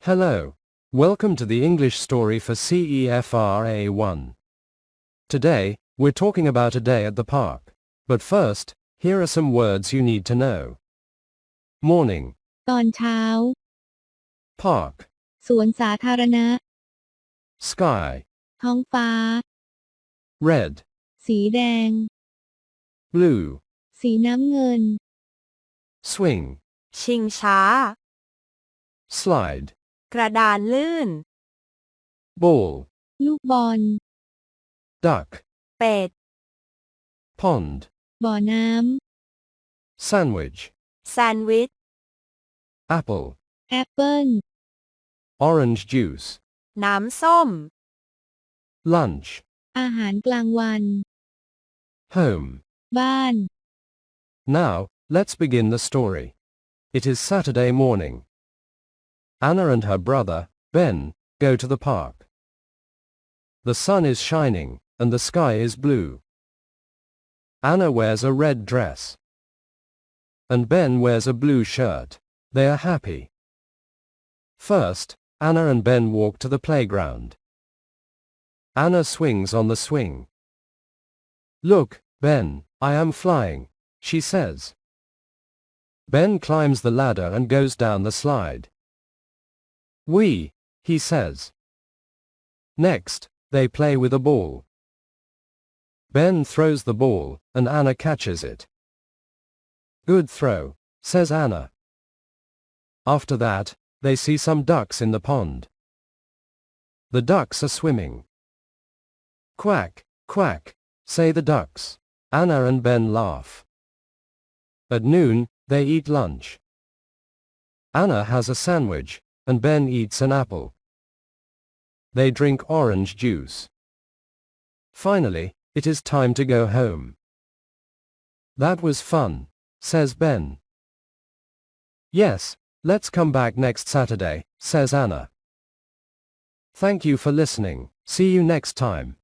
Hello. Welcome to the English story for CEFR A1. Today, we're talking about a day at the park. But first, here are some words you need to know. Morning, ตอนเช้า park, สวนสาธารณะ sky, ท้องฟ้า red, สีแดง blue, สีน้ำเงิน swing, ชิงช้า slide, กระดานลื่น ball, ลูกบอล duck, เป็ด pond, บ่อน้ sandwich, แซนด์วิช apple, ำแอปเปิ้ล orange juice, น้ำส้ม lunch, อาหารกลางวัน home. บ้าน Now, let's begin the story. It is Saturday morning. Anna and her brother, Ben, go to the park. The sun is shining, and the sky is blue. Anna wears a red dress. And Ben wears a blue shirt. They are happy. First, Anna and Ben walk to the playground. Anna swings on the swing. Look, Ben, I am flying, she says. Ben climbs the ladder and goes down the slide. Whee, he says. Next, they play with a ball. Ben throws the ball, and Anna catches it. Good throw, says Anna. After that, they see some ducks in the pond. The ducks are swimming. Quack, quack, say the ducks. Anna and Ben laugh. At noon, they eat lunch. Anna has a sandwich, and Ben eats an apple. They drink orange juice. Finally, it is time to go home. That was fun, says Ben. Yes, let's come back next Saturday, says Anna. Thank you for listening. See you next time.